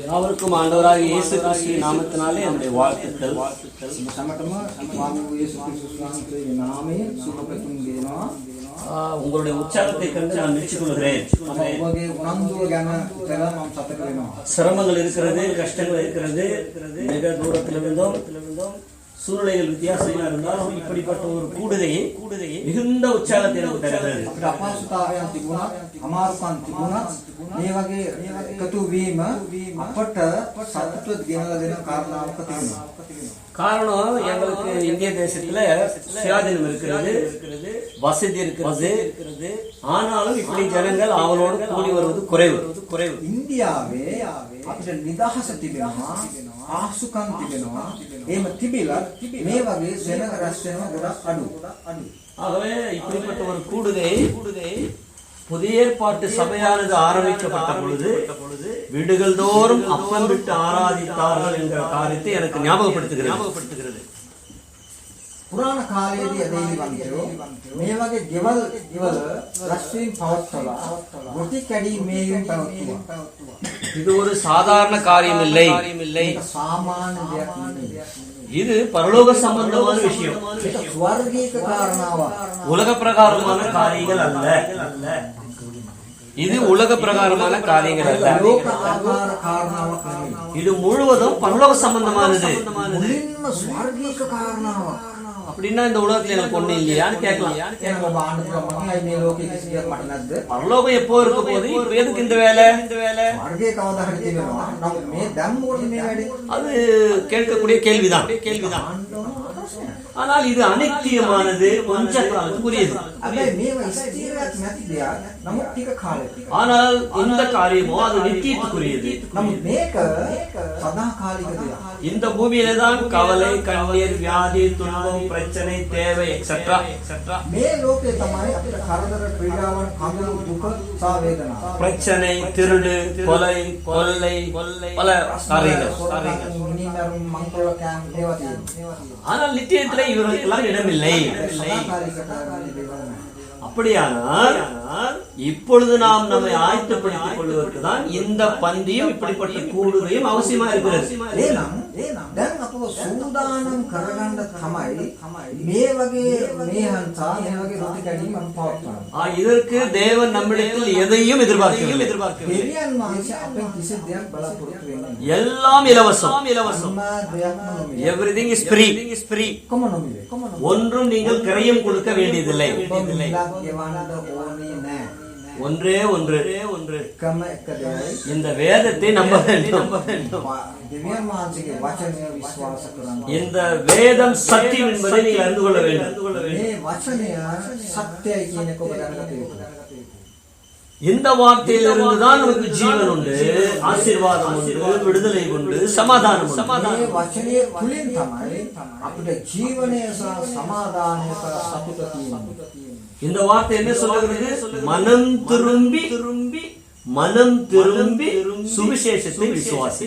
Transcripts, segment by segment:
யாவருக்கும் ஆண்டவராகிய இயேசு கிறிஸ்துவின் நாமத்தினாலே என்னுடைய வாழ்த்துக்கள். உங்களுடைய உற்சாகத்தை கண்டு நான் மெச்சிக்கொள்கிறேன். சிரமங்கள் இருக்கிறது, கஷ்டங்கள் இருக்கிறது, மிக தூரத்திலிருந்தும் சூழ்நிலைகள் வித்தியாசமா இருந்தாலும் இப்படிப்பட்ட ஒரு கூடுகையை மிகுந்த உற்சாகத்தை எனக்கு தருகிறது. காரணம், எங்களுக்கு இந்திய தேசத்துல சுயாதீனம் இருக்கிறது, வசதி இருக்கிறது. ஆனாலும் இப்படி ஜனங்கள் அவளோடு கூடி வருவது குறைவு. ඉන්දියාවේ අපිට නිදහස තිබෙනවා, ආසුකම් තිබෙනවා. එහෙම තිබිලා මේ වගේ සෙනඟ රැස් වෙනවා ගොඩක් අඩු. ஆகவே இப்படிப்பட்ட ஒரு கூடுகை புதிய ஏற்பாட்டு சபையானது ஆரம்பிக்கப்பட்ட பொழுது வீடுகள் தோறும் அப்பம் விட்டு ஆராதித்தார்கள் என்கிற காரியத்தை எனக்கு ஞாபகப்படுத்துகிறது. පුරාණ කාලයේදී ඇදහිලි වන්දරෝ මේ වගේ ගෙවල් රැස්වීම පවත්වලා ගොටි කැඩි මේවෙන් පවත්වුවා. இது ஒரு சாதாரண காரியம் இல்லை, සාමාන්‍ය දෙයක් නෙවෙයි. இது பரலோக சம்பந்தமான விஷயம். ස්වර්ගීක කාරණාවක්. உலக பிரகாரமான காரியங்கள் அல்ல. இது உலக பிரகாரமான காரியங்கள் அல்ல. ලෝක ආකාර කාරණාවක් නෙවෙයි. இது முழுவதும் பரலோக சம்பந்தமானது. මුලින්ම ස්වර්ගීක කාරණාවක්. அப்படின்னா இந்த உலகத்துல எனக்கு ஒண்ணு இல்லையான்னு கேட்கலாம். பரலோகம் எப்போ இருக்க போது, இப்ப எதுக்கு இந்த வேலை? அது கேட்கக்கூடிய கேள்விதான். ஆனால் இது அனித்தியமானது, கொஞ்ச காலத்துக்குரியது. ஆனால் இந்த காரியமோ அது நித்தியத்துக்குரியது. இந்த பூமியில தான் கவலை, கண்ணீர், வியாதி, துன்பம், பிரச்சனை, தேவை எக்ஸெட்ரா. பிரச்சனை, திருடு, கொலை, கொள்ளை, பல காரியங்கள். ஆனால் நித்தியத்தில் இவர்களுக்கெல்லாம் இடமில்லை. அப்படியானால் இப்பொழுது நாம் நம்மை ஆயத்தப்படுத்திக் கொள்வதற்கு தான் இந்த பந்தியும் இப்படிப்பட்ட கூடுகையும் அவசியமா இருக்கிறது. இதற்கு தேவன் நம்மிடத்தில் எதையும் எதிர்பார்க்கவில்லை. எல்லாம் இலவசம். Everything is free. ஒன்றும் நீங்கள் கிரயம் கொடுக்க வேண்டியதில்லை. ஒன்றே ஒன்று, இந்த வேதத்தை நம்ப வேண்டும். இந்த வேதம் சத்தியம் என்பதை நீங்கள் அறிந்து கொள்ள வேண்டும். இந்த வார்த்தையிலிருந்து தான் நமக்கு ஜீவன் உண்டு, ஆசீர்வாதம் உண்டு, விடுதலை உண்டு, சமாதானம். இந்த வார்த்தை என்ன சொல்லுகிறது? மனம் திரும்பி சுவிசேஷத்தை விசுவாசி.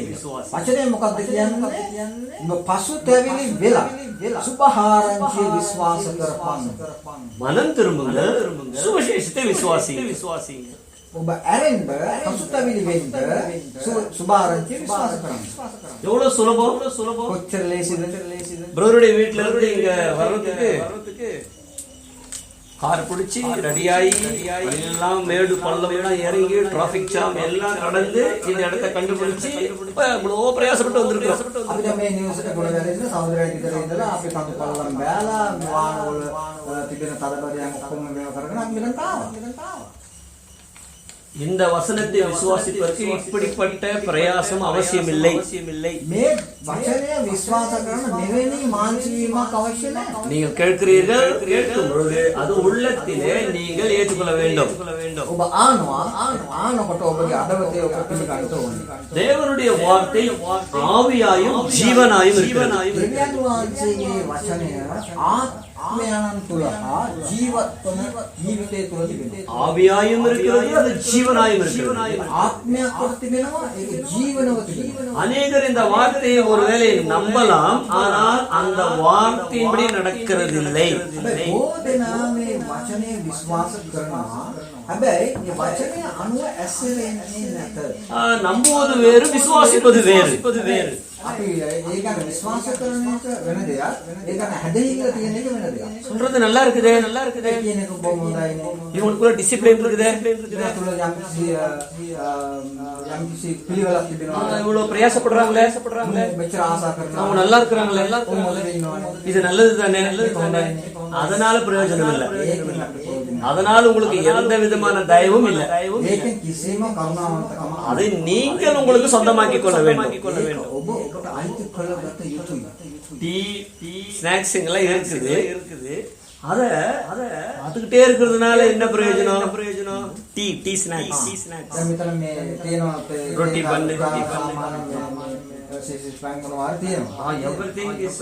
மனம் திரும்புங்கள், சுவிசேஷத்தை விசுவாசி. எவ்வளவு சுலபம். பிரதருடைய வீட்டுல இருந்து இங்க வர்றதுக்கு கார் பிடிச்சி ரெடியாகி எல்லாம் மேடு பள்ளம் எல்லாம் இறங்கி டிராபிக் ஜாம் எல்லாம் கடந்து இந்த இடத்தை கண்டுபிடிச்சு இவ்வளோ பிரயாசப்பட்டு வந்திருக்கிறோம். இந்த வசனத்தை விசுவாசிப்பதற்கு இப்படிப்பட்ட பிரயாசம் அவசியமில்லை. நீங்கள் கேட்கிறீர்கள், கேட்கும் பொழுது அது உள்ளத்திலே நீங்கள் ஏற்றுக்கொள்ள வேண்டும். தேவனுடைய வார்த்தை ஆவியாயும் ஜீவனாயும் இருக்கிறது. ආත්මයන් තුල හා ජීවත් වන ජීවිතය තුල තිබෙනවා. ஆவியாயும் இருக்கிறது, அது ஜீவனாயும் இருக்கிறது. ආත්මයක් තුල තිබෙනවා, ඒක ජීවනව තිබෙනවා. அநேகர் இந்த வார்த்தையை ஒருவேளை நம்பலாம், ஆனால் அந்த வார்த்தையின்படி நடக்கிறதில்லை. බොහෝ දෙනා මේ වචනේ විශ්වාස කරනවා. හැබැයි මේ වචනය අනුව ඇසෙන්නේ නැත. நம்புவது வேறு, விசுவாசிப்பது வேறு. අපි ඒ ගැන විශ්වාස කරන එක වෙන දෙයක්. ඒ ගැන හැදෙහිලා තියෙන එක වෙන දෙයක්. சொல்றது நல்லா இருக்குதே. ඒ කියන එක බොහොම හොඳයිනේ. இவங்களுக்குள்ள டிசிப்ளின் இருக்குதே. ඒක තුළ යම්කිසි පිළිවෙලක් තිබෙනවා. இவ்வளவு பிரயாசப்படுறாங்களே, මෙච්චර ආසා කරනවා. அவங்க நல்லா இருக்கிறாங்களே, මොකද ඉන්නවනේ. இது நல்லது தானே. அதனால பிரயோஜனம் இல்லை. அதனால உங்களுக்கு எந்த விதமான தயவும் இல்லை. ඒකෙන් කිසිම කරුණාවන්තකම அதை நீங்கள் உங்களுக்கு சொந்தமாக்கி கொள்ள வேண்டும். ඔබ ඔබට අයිති කරගත යුතුයි. டீ ஸ்நாக்ஸ் எல்லாம் இருக்குது. அத அதுகிட்டே இருக்கிறதுனால என்ன பிரயோஜனம்? Tea snacks. දැන් මෙතන මේ තියෙනවා ரொட்டி பன்னு, everything is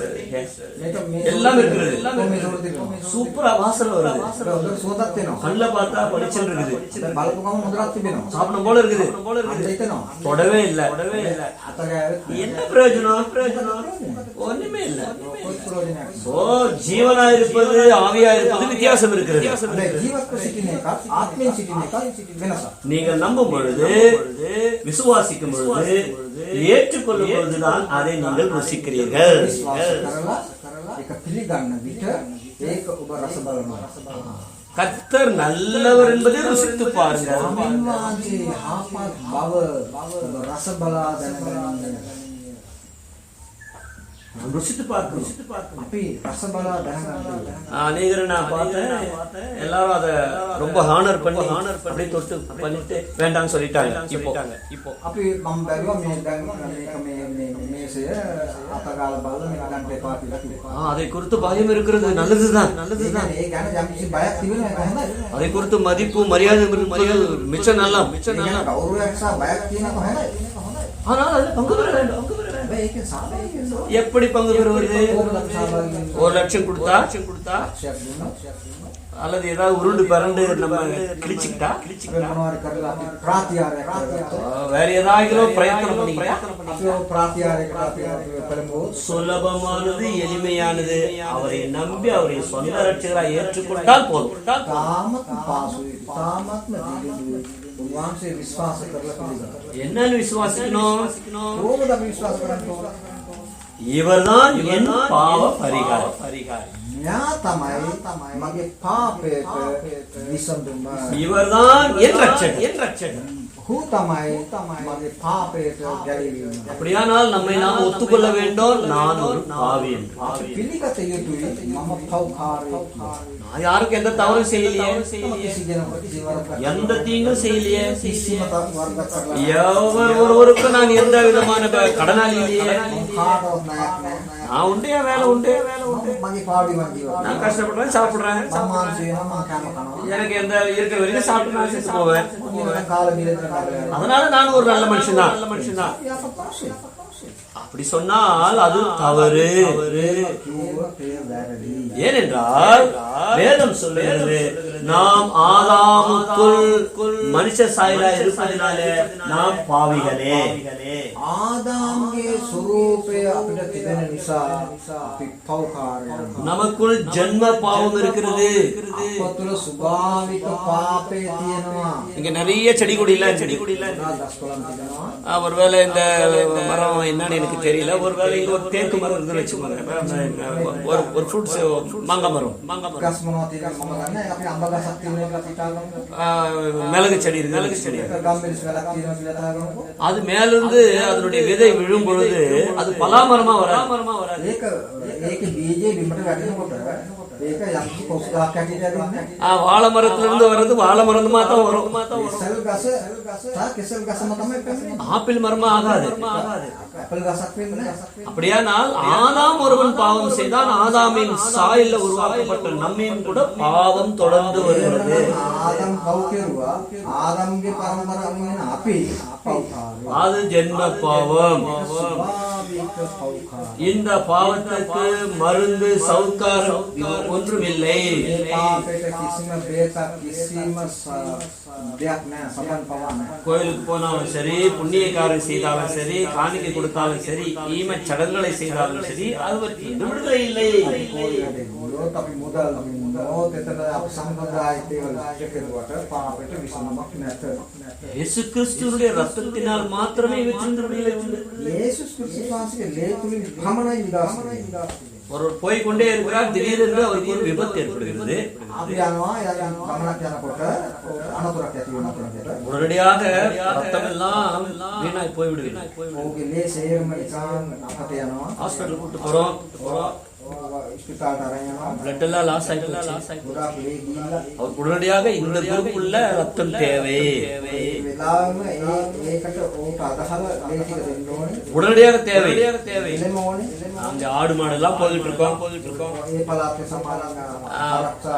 எல்லாம் இருக்கிறது. சூப்பரா வாசனை வருது. සුවඳක් වෙනවා. கண்ணுல பார்த்தா பளிச்சுன்னு இருக்குது. බලපුවම හොඳක් තිබෙනවා. சாப்பிடும் போல இருக்குது. தொடவே இல்ல. என்ன பிரயோஜனம்? ஒண்ணுமே இல்ல. ஓ, ஜீவனா இருப்பது ஆவியா இருப்பது வித்தியாசம் இருக்கிறது. ජීවත්ව සිටින එකත් ආත්මයෙන් සිටින එකත් වෙනසක්. நீங்கள் நம்பும் பொழுது, விசுவாசிக்கும் பொழுது, ஏற்றுக்கொள்ளும் பொழுதுதான் அதை நீங்கள் ருசிக்கிறீர்கள். කරලා ඒක පිළිගන්න විට ඒක ඔබ රස බලනවා. கர்த்தர் நல்லவர் என்பதை ருசித்து பாருங்கள். අනිවාර්යයෙන් ආත්ම බව ඔබ රස බලා දැනගන්න. ருசித்து பார்க்கணும். අපි රස බලා දැනගන්න. அநேகரை நான் பார்த்தேன், எல்லாரும் அதை ரொம்ப ஹானர் பண்ணி அப்படியே தொட்டு பண்ணிட்டு வேண்டாம்னு சொல்லிட்டாங்க. இப்போ අපි මම බැලුවා මේ දැන් මේක මේ මේසය අතගාලා බලලා මේක ගන්න එපා කියලා කිව්වා. அதை குறித்து பயம் இருக்கிறது நல்லதுதான். ඒ ගැන යම්කිසි බයක් තිබෙනවා ඒක හොඳයි. அதை குறித்து மதிப்பு மரியாதை மிச்சம் நல்லா. ගෞරවයක් සහ බයක් තියෙනක හොඳයි. ஆனால் அதில் பங்கு பெற வேண்டும். හැබැයි ඒකෙන් සාමාන්‍යයෙන් எப்படி பங்கு பெறுவது? 1 லட்சம் கொடுத்தா ශයක් දුන්නා. அல்லது ஏதாவது உருண்டு பரண்டு நம்ம கிழிச்சுக்கிட்டா මොනවාරි කරලා අපි ප්‍රාතිහාරයක් කරගත්තා. வேற ஏதாவது பிரயத்தனம் பண்ணிக்கிட்டா අපි ප්‍රාතිහාරයකට අපි පළමුව சுலபமானது, எளிமையானது. அவரை நம்பி அவரை சொந்த ரட்சகராய் ஏற்றுக்கொண்டால் போதும். තාමත් පාසුයි. තාමත්ම දීර්ඝයි. උන්වහන්සේ විශ්වාස කරලා පිළිගන්නවා. என்னன்னு விசுவாசிக்கணும்? කොහොමද අපි විශ්වාස කරන්නේ? இவர்தான் என் பாவ பரிகாரம். මෙයා තමයි මගේ පාපයට විසඳුම. இவர்தான் என் ரட்சகர். හු තමයි මගේ පාපයට ගැලවීම. அப்படியானால் நம்மை நாம் ஒத்துக்கொள்ள வேண்டும், நான் ஒரு பாவி என்று. පිළිගත යුතුයි මම පව්කාරයෙක්. நான் யாருக்கு எந்த தவறும் செய்யலையே, කිසි කෙනෙකුට ජීවරයක් எந்த தீங்கும் செய்யலையே. කිසිම වරදක් කරලා எவர் ஒருவருக்கு நான் எந்த விதமான கடனாளி இல்லையே. කාටවත් ණයක් නැහැ. நான் உண்டு, என் வேலை உண்டு. මගේ පාඩුවේ මම ජීවත්. நான் கஷ்டப்படுறேன், சாப்பிடுறேன். සම්මානසේ මම කෑම කනවා. எனக்கு எந்த இருக்கிற வரைக்கும் சாப்பிட்டு நான் செத்து போவேன். මම කාල බිලෙන් அதனால நான் ஒரு நல்ல மனுஷன் தான். அப்படி சொன்னால் அது தவறு. ஏனென்றால் வேதம் சொல்லுகிறது, நாம் ஆதாமுக்குள் மனுஷ சாயலாய் இருப்பதினாலே நாம் பாவிகளே. ආදාම්ගේ ස්වරූපය අපිට තිබෙන නිසා අපි පව්කාරයන්. நமக்குள் ஜென்ம பாவம் இருக்கிறது. අප තුළ ස්වභාවික පාපය තියෙනවා. இங்க நிறைய செடி கொடிலாம் දස්කොළන් තිබෙනවා. ஒருவேளை இந்த மரம் என்னன்னு எனக்கு தெரியல. ஒருவேளை இங்க ஒரு தேக்கு மரம் இருக்குன்னு வச்சுக்கோங்க. ஒரு ஃப்ரூட்ஸ் மாங்காய் மரம். ගස් මොනවද තියෙනවද මම දන්නේ නැහැ. අපි අඹ ගසක් තියෙනවා කියලා හිතාගමු. மிளகு செடி இருக்கு. ගම්මිරිස් වැලක් තියෙනවා කියලා හිතාගමු. அது மேல இருந்து அதனுடைய விதை விழும் பொழுது அது பலாமரமா வராது. ඒකේ බීජේ බිමට වැටෙනකොට ඒක යම්කි කොස් ගහක් හැටියට ඇදෙන්නේ. வாழை மரத்துல இருந்து வர்றது வாழை மரமா தான் வரும். කෙසල් ගස කෙසල් ගසම තමයි වෙන්නේ. ஆப்பிள் மரமா ஆகாது. ඇපල් ගසක් වෙන්නේ නැහැ. அப்படியானால் ஆதாம் ஒருவன் பாவம் செய்தான், ஆதாமின் சாயல்ல உருவாக்கப்பட்ட நம்மையும் கூட பாவம் தொடர்ந்து வருகிறது. ආදම් පව් කෙරුවා. ආදම්ගේ පරම්පරාවෙන් අපි පව්කාරයෝ. அது ஜென்ம பாவம். இந்த பாவத்துக்கு மருந்து சவுக்காரம் ஒன்றும் இல்லை. கோயிலுக்கு போனாலும் சரி, புண்ணிய காரியம் செய்தாலும் சரி, காணிக்கை கொடுத்தாலும் சரி, ஈம சடங்குகளை செய்தாலும் சரி, அது விடுதலை இல்லை. இயேசு கிறிஸ்துவினுடைய ரத்தத்தினால் மாத்திரமே இவற்றிலிருந்து விடுதலை உண்டு. ஒருவர் போய்கொண்டே இருக்கிறார், திடீரென்று அவருக்கு ஒரு விபத்து ஏற்படுகிறது. உடனடியாக ரத்தம் எல்லாம் வீணாய் போய்விடுகிறது. ஹாஸ்பிட்டல் கூட்டு போறோம், பிளட் எல்லாம் லாஸ் ஆயிடுச்சு. அவர் உடனடியாக இந்த குரூப்புள்ள ரத்தம் தேவை, உடனடியாக தேவை. அந்த ஆடு மாடு எல்லாம் போயிட்டு இருக்கோம்,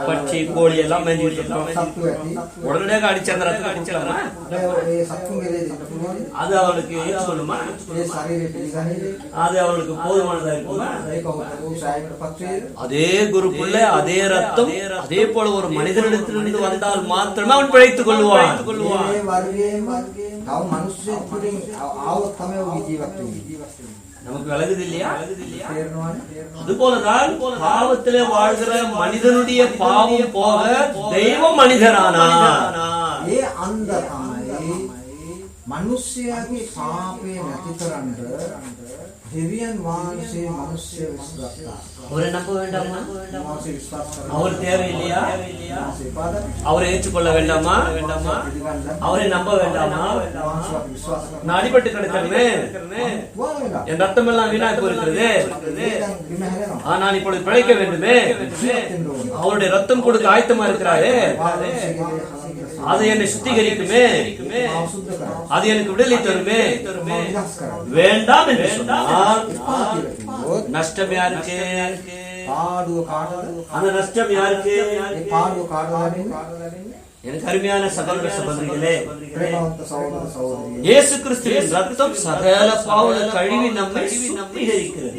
பட்சி கோழி எல்லாம் மேய்ஞ்சிட்டு இருக்கோம். உடனடியாக அடிச்சு அந்த ரத்தம் அடிச்சலாமா? அது அவளுக்கு ஏற்றுக்கொள்ளுமா? அது அவளுக்கு போதுமானதா இருக்குமா? அதே குரூப்புள்ள அதே ரத்தம் அதே போல ஒரு மனிதனிடத்திலிருந்து வந்தால் மாத்திரமே அவன் பிழைத்துக் கொள்வான். நமக்கு விலகுது இல்லையா? அதுபோலதான் பாவத்திலே வாழ்கிற மனிதனுடைய பாவம் போக தெய்வம் மனிதரானா. மனுஷியாகி பாபே நதிகரண்ட திவ்யன் வான்சே மனுஷ்ய விஸ்வாசா. அவரை நம்ப வேண்டாமா? அவர் தேவையில்லையா? அவரை ஏற்றுக்கொள்ள வேண்டாமா? அவரை நம்ப வேண்டாமா? நான் அடிபட்டு கிடக்கிறேன், என் ரத்தம் எல்லாம் வீணா போயிருக்கிறது, நான் இப்பொழுது பிழைக்க வேண்டுமே, அவருடைய ரத்தம் கொடுக்க ஆயத்தமா இருக்கிறாரே, அது என்னை சுத்திகரிக்குமே, அது எனக்கு விடுதலை தருமே. வேண்டாம் என்று சொன்னால் நஷ்டம் யாருக்கு? அந்த நஷ்டம் யாருக்கு? எனக்கு அருமையான சகோதர சகோதரிகளே, இயேசு கிறிஸ்துவின் ரத்தம் சகல பாவங்களை கழுவி நம்மை சுத்திகரிக்கிறது.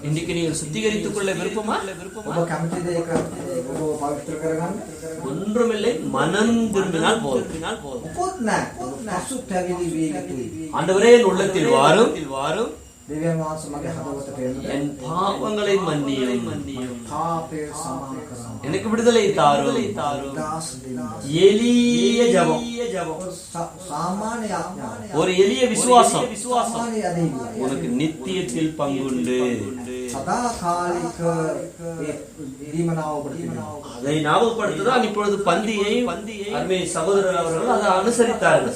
இன்னைக்கு நீங்கள் சுத்திகரித்துக் கொள்ள விருப்பமா? ஒன்றுமில்லை, மனம் திரும்பினால் போதும். ஆண்டவரே என் உள்ளத்தில் வாரும், என் பாவங்களை மன்னியும், எனக்கு விடுதலை தாரும். எளிய ஜெபம், ஒரு எளிய விசுவாசம், உனக்கு நித்தியத்தில் பங்குண்டு. அதை ஞாபகப்படுத்துதான் இப்பொழுது பந்தியை அருமை சகோதரர் அவர்கள் அதை அனுசரித்தார்கள்.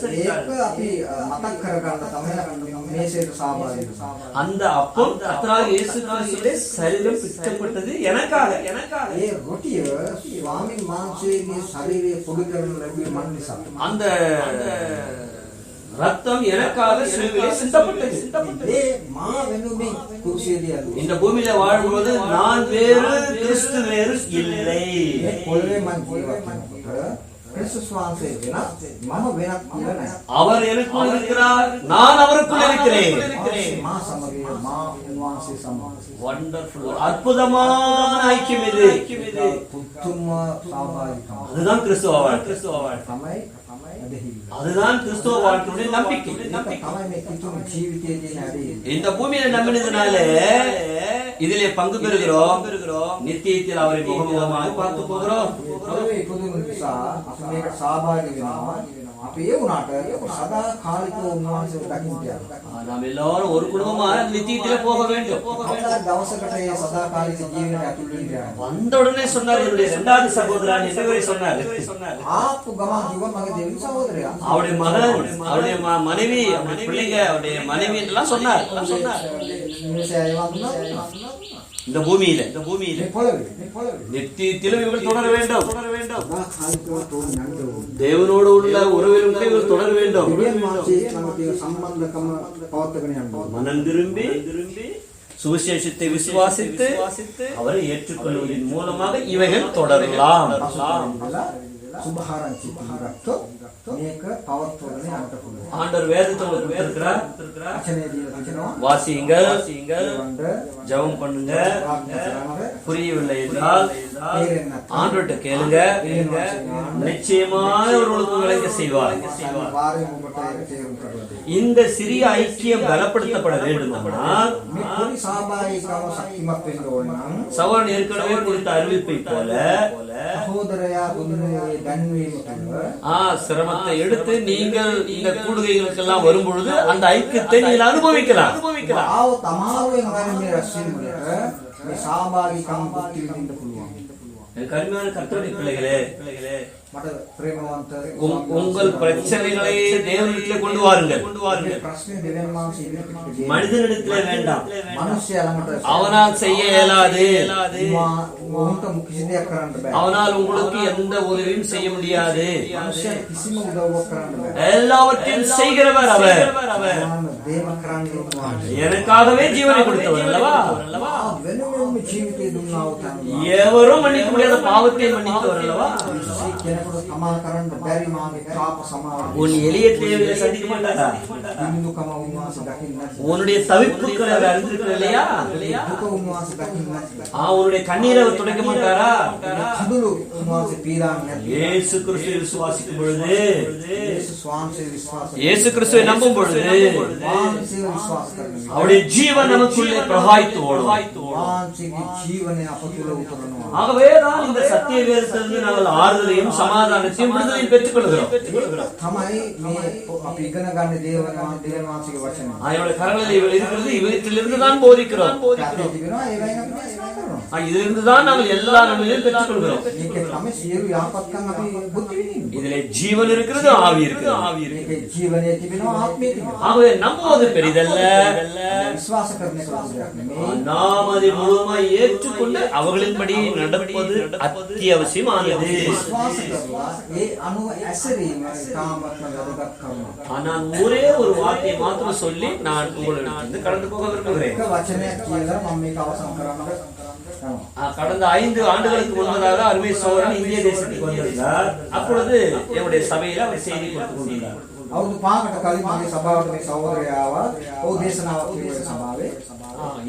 அந்த அப்பம் கர்த்தராகிய இயேசு கிறிஸ்துவின் சரீரம் பிச்சப்பட்டது எனக்காக. அந்த ரத்தம் எனக்காக சிலுவையிலே சிந்தப்பட்டது. இந்த பூமியில வாழும்போது நான் வேறு, கிறிஸ்து வேறு இல்லை. அவர் எனக்குள் இருக்கிறார், நான் அவருக்குள் இருக்கிறேன். அற்புதமான ஐக்கியம் இது. அதுதான் கிறிஸ்துவ வாழ்க்கை, அதுதான் கிறிஸ்துவ வாழ்க்கையுடைய நம்பிக்கை. இந்த பூமியில நம்பினதுனால இதிலே பங்கு பெறுகிறோம், நித்தியத்தில் அவரை முகமுகமாக பார்த்து போகிறோம். நாம் எல்லாரும் ஒரு குடும்பமா நித்தியத்திலே போக வேண்டும். வந்தவுடனே சொன்னார், என்னுடைய இரண்டாவது சகோதரன் என்று சொன்னார். அவருடைய மகன், அவருடைய மனைவி, அவருடைய பிள்ளைங்க, அவருடைய மனைவி எல்லாம் சொன்னார். இந்த பூமியில நித்தியத்திலும் இவர்கள் தொடர வேண்டும். தேவனோடு உள்ள உறவிலும் இவர்கள் தொடர வேண்டும். மனம் திரும்பி சுவிசேஷத்தை விசுவாசித்து அவரை ஏற்றுக்கொள்வதன் மூலமாக இவைகள் தொடரலாம். මේක පවත්වගෙන යන්න පුළුවන්. ஆண்டவர் வேதத்தை உங்களுக்கு கொடுத்திருக்கிறார். වචනේ දීලා තිනවා. வாசியுங்கள், වන්ද ஜெபம் பண்ணுங்க. ප්‍රාර්ථනා කරන්න. புரியவில்லை என்றால் තේරෙන්නේ නැත්නම් ஆண்டவர்கிட்ட கேளுங்க. நிச்சயமாக அவர் உங்களுக்கு விளங்க செய்வார். වාරයෙන් ඔබට ඒක තේරුම් කරලා දෙන්න. இந்த சிறிய ஐக்கியம் பலப்படுத்தப்பட வேண்டுமானால் මේ පොඩි සහභාගීකම ශක්තිමත් වෙන්න ඕන නම් சவரன் ஏற்கனவே குறித்த அறிவிப்பை போல සහෝදරයා දුන්නේ දැන්වීම තුළ சிரமத்தை எடுத்து நீங்கள் இந்த கூடுகைகளுக்கெல்லாம் வரும் பொழுது அந்த ஐக்கியத்தை நீங்கள் அனுபவிக்கலாம். ආව තමාරුවෙන් ගන්න මේ රැස්වීම වලට මේ සහභාගීකම් පුත්ති විඳින්න පුළුවන්. கருமையான கர்த்தருடைய பிள்ளைகளே, මට ප්‍රේමවන්ත உங்கள் பிரச்சனைகளை தேவனிடத்திலே கொண்டு வாருங்கள். ප්‍රශ්නේ දෙවෙනි මාංශ ඉන්නේ மனிதனிடத்திலே வேண்டாம். මනුෂ්‍යයා ළමට அவனால் செய்ய இயலாது. මොහොත කිසි දෙයක් කරන්න බෑ. அவனால் உங்களுக்கு எந்த உதவியும் செய்ய முடியாது. මනුෂ්‍යයා කිසිම උදව්වක් කරන්න බෑ. எல்லாவற்றையும் செய்கிறவர் அவர். දේව කරන්නේ උන්වහන්සේ. எனக்காகவே ஜீவனை கொடுத்தவர் அல்லவா? වෙනම ජීවිතේ දුන්නා වූ எவரும் மன்னிக்க முடியாத பாவத்தை மன்னித்தவர் அல்லவா? කෙනෙකුට සමා කරන්න බැරි මාගේ පාප සමාව. உன் எளிய தேவையை சந்திக்க மாட்டாரா? බිඳුකම උන්වහන්සේ දකින්නේ නැති. உன்னுடைய தவிப்புகளை அவர் அறிந்திருக்கிறார் இல்லையா? දුක උන්වහන්සේ දකින්නේ නැති. உன்னுடைய கண்ணீரை அவர் துடைக்க மாட்டாரா? කඳුළු උන්වහන්සේ පීඩාන්නේ නැති. இயேசு கிறிஸ்துவை விசுவாசிக்கும் பொழுது, යේසුස් වහන්සේ විශ්වාස இயேசு கிறிஸ்துவை நம்பும் பொழுது වහන්සේ විශ්වාස කරනවා. அவருடைய ஜீவன் நமக்குள்ளே பிரகாய்த்து ஓடும். වහන්සේගේ ජීවනය අප තුළ උතරනවා. ஆகவேதான் இந்த சத்திய வேதத்திலிருந்து நாங்கள் ஆறுதலையும் சமாதானத்தையும் விடுதலையும் பெற்றுக் கொள்கிறோம். තමයි මේ අපි ඉගෙන ගන්න දේවන වහන්සේගේ වචන. அவருடைய கரங்களில் இவை இருக்கிறது, இவற்றிலிருந்து தான் போதிக்கிறோம். තිබෙනවා ඒවයින් අපි දේශනා කරනවා. இதிலிருந்து தான் நாங்கள் எல்லா நன்மைகளையும் பெற்றுக் கொள்கிறோம். මේකේ තමයි සියලු යහපත්කම් අපි බුද්ධ විඳින්නේ. இதிலே ஜீவன் இருக்கிறது, ஆவி இருக்கிறது. මේකේ ජීවනය තිබෙනවා ආත්මය තිබෙනවා. ஆகவே நம்புவது பெரிதல்ல, විශ්වාස කරන එක දෙයක් නෙමෙයි. நாம் அதை முழுமையாக ஏற்றுக்கொண்டு அவர்களின்படி நடப்பது அத்தியாவசியமானது. විශ්වාස කරලා ඒ අනුව ඇසරීම ඉතාමත්ම වැදගත් කරුණක්. நான் ஒரே ஒரு வார்த்தையை மாத்திரம் சொல்லி நான் உங்களிடம் கடந்து போக விரும்புகிறேன். එක වචනයක් කියලා මම මේක අවසන් කරන්න යනවා. கடந்த 5 ஆண்டுகளுக்கு முன்னதாக அருமை சோழன் இந்திய தேசத்துக்கு வந்திருந்தார். அப்பொழுது என்னுடைய சபையில அவர் செய்தி கொடுத்து கொண்டிருந்தார். අවුරුදු 5කට කලින් මගේ සභාවට මේ සහෝදරයාව ඔව් දේශනාවක් පිළිවෙල සභාවේ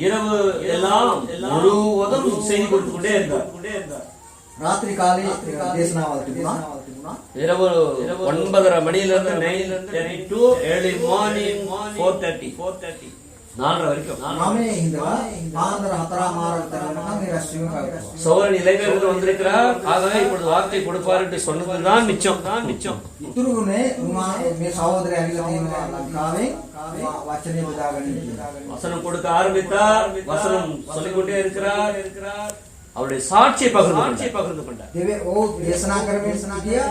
இரவு எல்லாம் முழுவதும் செய்தி கொடுத்து கொண்டே இருந்தார். රාත්‍රී කාලේ දේශනාවල් තිබුණා. இரவு 9:30 மணியிலிருந்து 9:30 to early morning 4:30 4:30 வரைக்கும் மாமே இந்தவா மாந்தர 4:00 தரனக்கா මේ රැස්වීම කරනවා. சோழன் இளைஞர்கள் வந்திருக்கிறார், ஆகவே இப்பொழுது வார்த்தை கொடுப்பார் என்று சொன்னதுதான் மிச்சம். ඉතුරුනේ මේ සහෝදරය ඇවිල්ලා තියෙනවා ලංකාවේ වචනේ බෙදාගෙන ඉන්නවා. வசனம் கொடுக்க ஆரம்பித்தார், வசனம் சொல்லிக்கொண்டே இருக்கிறார். அவருடைய சாட்சியை பகிர்ந்து கொண்டார். දෙවේ ඕ දේශනා කරමින් සිටියා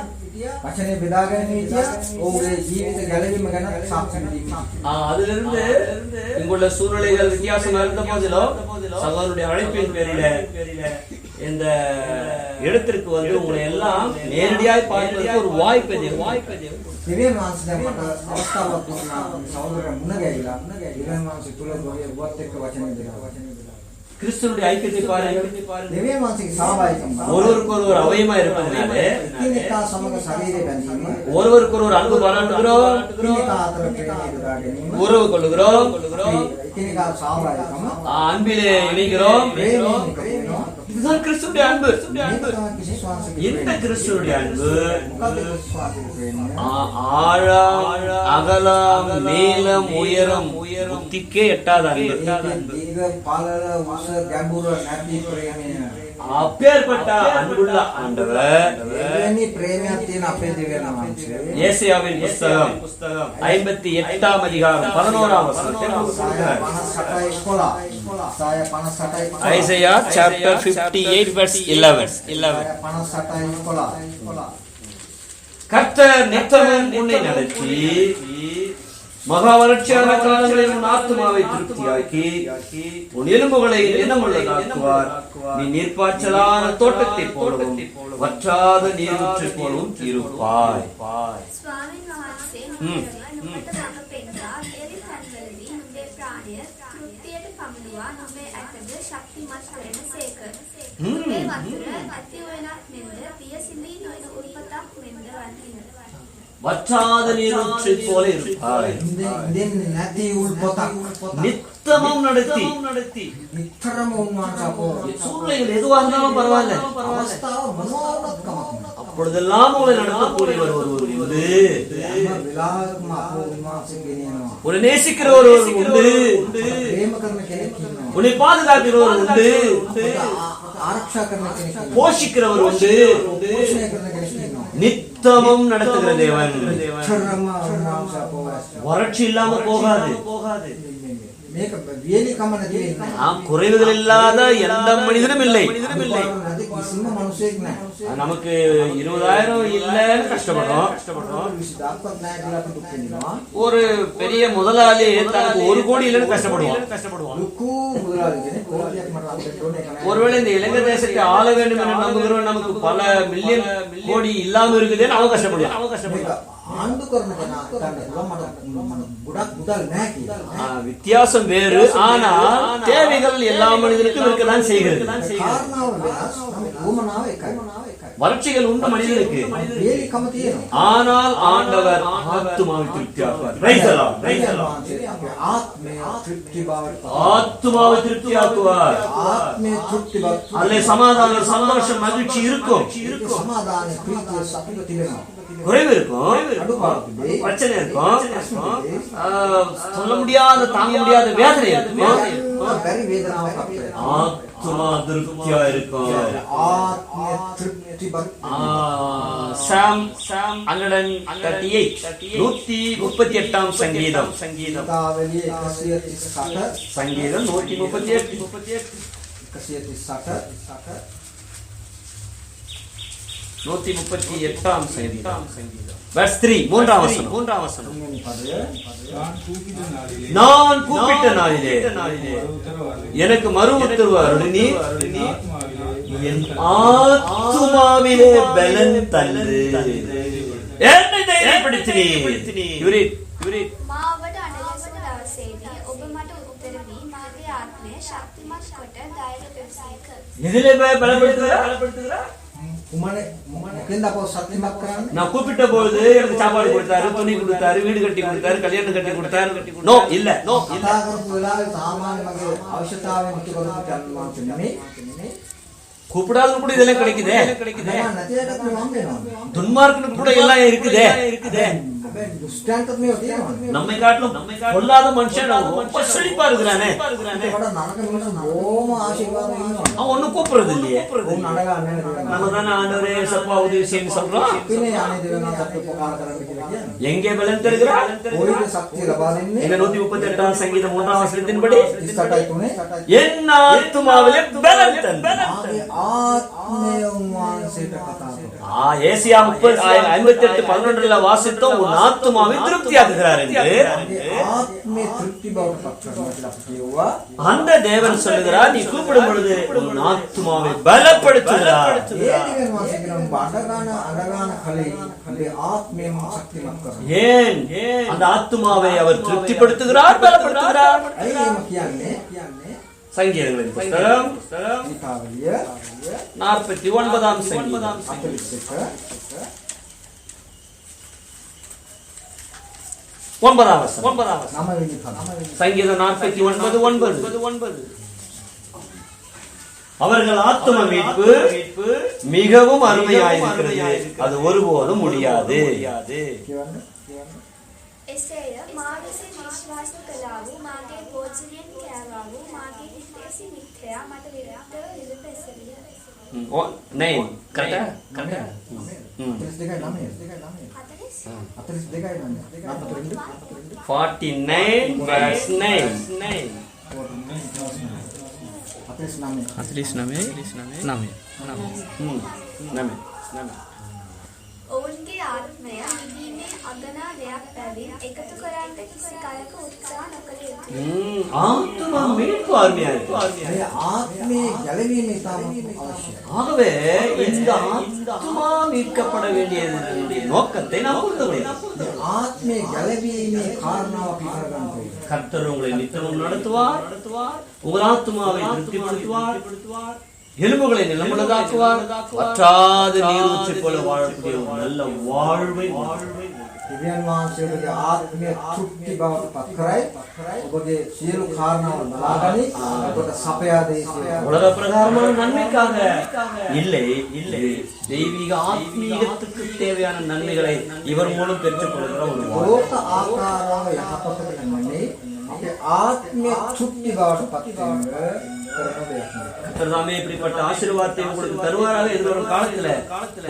වචනේ බෙදාගෙන හිටියා. ඕගේ ජීවිත ගැලවීම ගැන සාක්ෂි දීලා. அதிலிருந்து இங்குள்ள சூழ்நிலைகள் வித்தியாசமா இருந்த போதிலும் சகோதரனுடைய அழைப்பின் பேரில இந்த இடத்திற்கு வந்து உங்களை எல்லாம் நேரடியாய் பார்ப்பதற்கு ஒரு வாய்ப்பு. දෙවියන් වහන්සේ මට අවස්ථාවක් දුන්නා. සහෝදරයා මුණ ගැහිලා දෙවියන් වහන්සේ තුල ගොඩක් එක්ක වචනේ දෙනවා. கிறிஸ்துவுடைய ஐக்கியத்தை பாருங்கள். දෙවියන් වහන්සේගේ සහභාගීකම ஒருவருக்கொருவர் அவயமா இருப்பதனாலே එකිනෙකා සමග ශරීරය බැඳීම ஒருவருக்கொருவர் அன்பு பாராட்டுகிறோம், එකිනෙකා අතර ප්‍රේමය බෙදා ගැනීම உறவு கொள்ளுகிறோம், එකිනෙකා සහභාගීකම அன்பிலே இணைகிறோம். ප්‍රේමයෙන් එකතු වෙනවා. இதுதான் கிறிஸ்துவுடைய அன்பு. இந்த இந்த கிறிஸ்துவுடைய அன்பு ප්‍රේමය ஆழம், அகலம், நீளம், உயரம் புத்திக்கே எட்டாத அன்பு. දීර්ඝ පළල උස ගැඹුර නැති ප්‍රේමය. அப்பேற்பட்ட அன்புள்ள ஆண்டவர் එවැනි ප්‍රේමයක් තියෙන අපේ දෙවියන් වහන්සේ ஏசாயாவின் புஸ்தகம் 58ஆம் அதிகாரம் 11ஆம் வசனத்தை நமக்கு சொல்கிறார். 58:11 ஐசையா chapter 58 verse 11. 58:11 கர்த்தர் நித்தமும் உன்னை நடத்தி மகா வறட்சியான காலங்களில் உன் ஆத்துமாவை திருப்தியாக்கி உன் எலும்புகளை எண்ணமுள்ளதாக்குவார். நீ நீர்ப்பாய்ச்சலான தோட்டத்தை போலவும் வற்றாத நீரூற்றை போலவும் இருப்பாய். வற்றாத நீரூற்றை போல இருப்பாய். ඉන්දෙන් නැති උල් පොතක් நித்தமும் நடத்தி නිතරම උන්වහන්සේ අපෝ சூழ்நிலைகள் எதுவா இருந்தாலும் பரவாயில்ல, අවස්ථාව මොනවා වුණත් කමක් නැහැ. அப்பொழுதெல்லாம் உங்களை நடத்தக்கூடியவர் ஒருவர் உண்டு. හැම වෙලාවෙම අපෝ උන්වහන්සේ ගෙනියනවා. உன்னை நேசிக்கிற ஒருவர் உண்டு. ප්‍රේම කරන කෙනෙක් ඉන්නවා. உன்னை பாதுகாக்கிறவர் உண்டு. ආරක්ෂා කරන කෙනෙක් ඉන්නවා. போஷிக்கிறவர் உண்டு. පෝෂණය කරන කෙනෙක් ඉන්නවා. நித்தமும் நடத்துகிற தேவன். නිතරම උන්වහන්සේ අපෝ வறட்சி இல்லாம போகாது. මේක වියලිකම නැති වෙන්නේ. குறைவுகள் இல்லாத எந்த மனிதனும் இல்லை. නැති කිසිම මිනිසෙක් නැහැ. நமக்கு 20,000 இல்லன்னு கஷ்டப்படுறோம். 20,000ක් නැහැ කියලා අපි දුක් වෙනවා. ஒரு பெரிய முதலாளி தனக்கு 1 கோடி இல்லன்னு கஷ்டப்படுவான். ලොකු මුදලාලි කෙනෙක් කෝටියක් මට අම්බෙන්න ඕනේ ඒක නෑ. ஒருவேளை இந்த இலங்கை தேசத்தை ஆள வேண்டும் என்று நம்புகிறவன் நமக்கு பல மில்லியன் கோடி இல்லாம இருக்குதுன்னு அவன் கஷ்டப்படுவான். ආණ්ඩු කරන කෙනා හිතන්නේ මට ගොඩක් මුදල් නැහැ කියලා. வித்தியாசம் வேறு, ஆனால் தேவைகள் எல்லா மனிதனுக்கும் இருக்கதான் செய்கிறது. කාරණාව වෙනස්. උවමනාව එකයි. வறட்சிகள் உண்டு மனிதனுக்கு, වියලිකම තියෙනවා. ஆனால் ஆண்டவர் ஆத்துமாவை திருப்தியாக்குவார். Praise the Lord. Praise the Lord. ආත්මය තෘප්ති බවට ஆத்துமாவை திருப்தியாக்குவார். ආත්මය තෘප්ති බවට அதிலே சமாதானம், சந்தோஷம், மகிழ்ச்சி இருக்கும். සමාදාන ප්‍රීතිය සතුට තිබෙනවා. குறைவு இருக்கும், பிரச்சனை இருக்கும், சொல்ல முடியாத, தாங்க முடியாத வேதனை இருக்கும். බැරි වේදනාවක් අපිට. ஆத்துமா திருப்தியா இருக்கும். ආත්මය තෘප්ති බවට Psalm 138 138 சங்கீதம். ගීතාවලිය 138 சங்கீதம் 138 138 138 சங்கீதம். Verse 3 மூன்றாம் வசனம். තුන්වෙනි පදය நான் கூப்பிட்ட நாளிலே எனக்கு மறு உத்தரவு அருளினீர், என் ஆத்துமாவிலே பலன் தந்து என்னை தைரியப்படுத்தினீர். මාවට අඬලසන දවසේදී ඔබ මට උත්තර වී මාගේ ආත්මය ශක්තිමත් කොට ධෛර්ය දෙසීක. எதிலே பலப்படுத்துகிறார்? උමනේ මොකෙන්ද අපෝ සත්‍යමත් කරන්නේ? நான் கூப்பிட்ட பொழுது எனக்கு சாப்பாடு கொடுத்தாரு, துணி கொடுத்தாரு, வீடு கட்டி கொடுத்தாரு, கல்யாணம் கட்டி கொடுத்தாரு. நோ இல்ல. කතා කරපු වෙලාවේ සාමාන්‍ය මගේ අවශ්‍යතාවය මුතු කරපු කන්මාන්ත නෙමෙයි. கூப்பிடாத கூட இதெல்லாம் கிடைக்குதே. මම නැතිකට මම වෙනවා. துன்மார்க்கனுக்கு கூட எல்லாம் இருக்குதே. හැබැයි දුෂ්ටයන්ටත් මේව තියෙනවා. நம்மை காட்டிலும் பொல்லாத மனுஷன் ரொம்ப செழிப்பா இருக்கிறானே. ඒකට නරක මිනිස්සු බොහොම ආශිර්වාද ඉන්නවා. அவன் ஒண்ணும் கூப்பிடுறது இல்லையே. උන් අඬගන්නේ නැහැ. நம்ம தானே ஆண்டவரே சப்பா உதவி செய்யன்னு சொல்றோம். පිනේ යන්නේ දෙවනා සත්‍ය උපකාර කරන්න කියලා කියන්නේ. எங்கே பலன் தருகிறார்? කොයිද ශක්තිය ලබා දෙන්නේ? இந்த 138 சங்கீதம் 3ஆம் வசனத்தின்படி 38 என் ஆத்துமாவிலே பலன் தந்து. ආගේ ආත්මය උන්වහන්සේට කතා කරනවා. ஏசியா 58:11 வாசித்தோம், உன் ஆத்துமாவை திருப்தியாக்குகிறார் என்று. ආත්මේ තෘප්ති බවට පත් කරනවා කියලා අපි කියුවා. அந்த தேவன் சொல்லுகிறார், நீ கூப்பிடும் பொழுது உன் ஆத்துமாவை பலப்படுத்துகிறார். ඒ දිවෙන් වාසය කරන අඬගාන කලේ අපේ ආත්මයම ශක්තිමත් කරනවා. ஏன் அந்த ஆத்துமாவை அவர் திருப்திப்படுத்துகிறார், பலப்படுத்துகிறார்? ඇයි එහෙම කියන්නේ? சங்கீதங்களின் புத்தகம் ගීතාවලිය 49ஆம் சங்கீதம் 41 9ஆம் வசனம். 9 පද. சங்கீதம் 49:9. அவர்கள் ஆத்தும மீட்பு மிகவும் அருமையாயிருக்கிறது, அது ஒருபோதும் முடியாது. කියවන්න. එසේය මා විසින් විශ්වාස කළා වූ මාගේ භෝජනයෙන් කෑවා වූ මාගේ හිතේසි මිත්‍රයා මට විරුද්ධව විරුද්ධ එසවිය. name correct. 32යි 49 verse 9. 49. ඔවුන්ගේ ආත්මය නිදීමේ අගනා දෙයක් බැවින් එකතු කරන්න කිසි කලක උත්සාහ නොකළ යුතුය. ஆத்துமா மீட்பு அருமையா இருக்கு. මේ ආත්මේ ගැලවීම ඉතාමත් අවශ්‍යයි. ஆகவே இந்த ஆத்துமா மீட்கப்பட வேண்டியதனுடைய நோக்கத்தை நாம் புரிந்து கொள்ளலாம். ආත්මේ ගැලවීමේ කාරණාව අපි කරගන්න ඕනේ. கர்த்தர் உங்களை நித்தமும் நடத்துவார், உங்கள் ஆத்துமாவை திருப்திப்படுத்துவார், எலும்புகளை நிலமுள்ளதாக்குவார், வற்றாத நீரூற்றை போல வாழக்கூடிய ஒரு நல்ல வாழ்வை දිව්‍යන් වහන්සේ ඔබගේ ආත්මීය තෘප්ති බවට පත් කරයි. ඔබගේ සියලු කාරණාවල් බලාගනි. ඔබට සපයා දේශය. உலக பிரகாரமான நன்மைக்காக இல்லை இல்லை தெய்வீக ஆத்மீகத்துக்கு தேவையான நன்மைகளை இவர் மூலம் பெற்றுக்கொள்கிற ஒரு வாழ்க்கை. ලෝක ආකාරව යහපතකට නෙමෙයි අපේ ආත්මීය තෘප්ති බවට පත් වීම කරන දෙයක් නෙවෙයි. கர்த்தர் இப்படிப்பட்ட ஆசீர்வாதத்தை உங்களுக்கு தருவாராக எதிர்வரும் காலத்துல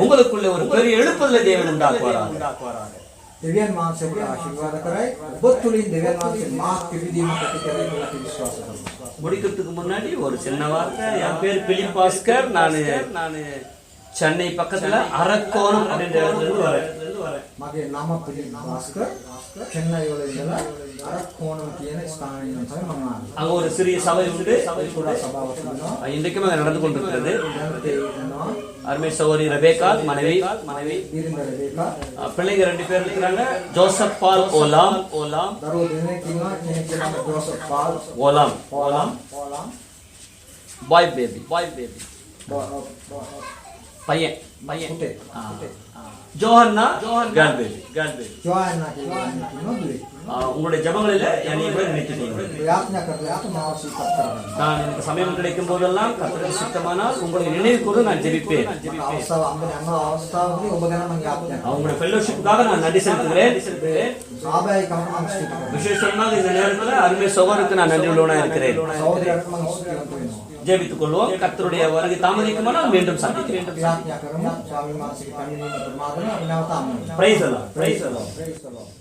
உங்களுக்குள்ள ஒரு பெரிய எழுப்புதலை தேவன் உண்டாக்குவாராக. දෙවියන් වහන්සේ ඔබට ආශිර්වාද කරයි. ඔබ තුලින් දෙවියන් වහන්සේ මාත් පිළිදීමක් ඇති කරයි කියලා අපි විශ්වාස කරනවා. முடிக்கிறதுக்கு முன்னாடி ஒரு சின்ன வார்த்தை. என் பேர் பிலிப் பாஸ்கர். நான் சென்னை பக்கத்துல அரக்கோணம் அப்படின்ற இடத்துல இருந்து வரேன். මගේ නම පිළිප් භාස්කර්. චෙන්නයි වල ඉඳලා අරක්කෝණම කියන ස්ථානයේ ඉඳන් තමයි මම ආවේ. அங்க ஒரு சிறிய சபை உண்டு. සුරා සභාවක් තියෙනවා. இன்றைக்கும் அங்க நடந்து கொண்டிருக்கிறது. දැන් තියෙනවා அருமை சகோதரி ரெபேக்கா மனைவி බිරිඳ රේකා. பிள்ளைங்க 2 பேர் இருக்கிறாங்க. ஜோசப் பால் ஓலாம் දරුවෝ දෙනෙක් ඉන්නවා. කෙනෙක් කියනවා ජෝසප් පාල් ஓலாம் பாய் பேபி பையன் පුතේ. ஜோஹன்னா கேர்ள் பேபி ජෝයන්නා කියනවා දුවේ. உங்களுடைய ஜெபங்களில என்னைய கூட நினைத்துக்கொள்ளுங்க. ප්‍රාර්ථනා කරලා මාව සීපත් කරගන්න. நான் எனக்கு சமயம் கிடைக்கும் போதெல்லாம் கர்த்தருக்கு சித்தமானால் உங்களை நினைவு கூர்ந்து நான் ஜெபிப்பேன். අවස්ථාව අම්බේ හැම අවස්ථාවකදී ඔබ ගැන මම යාඥා කරනවා. அவங்களுடைய ஃபெல்லோஷிப்புக்காக நான் நன்றி செலுத்துகிறேன். සාබෑයිකම මම ස්තුති කරනවා. விசேஷமாக இந்த நேரத்துல அருமை சகோதரருக்கு நான் நன்றி உள்ளவனா இருக்கிறேன். සහෝදරයාට මම ස්තුතිවන්ත වෙනවා. ஜெபித்துக் கொள்வோம். கர்த்தருடைய வருகை தாமதிக்குமானால் மீண்டும் சந்திக்கிறேன். ප්‍රාර්ථනා කරමු. ස්වාමීන් වහන්සේගේ කණිනීම ප්‍රමාදන අපි නැවත අමු. Praise the Lord. Praise the Lord. Praise the Lord.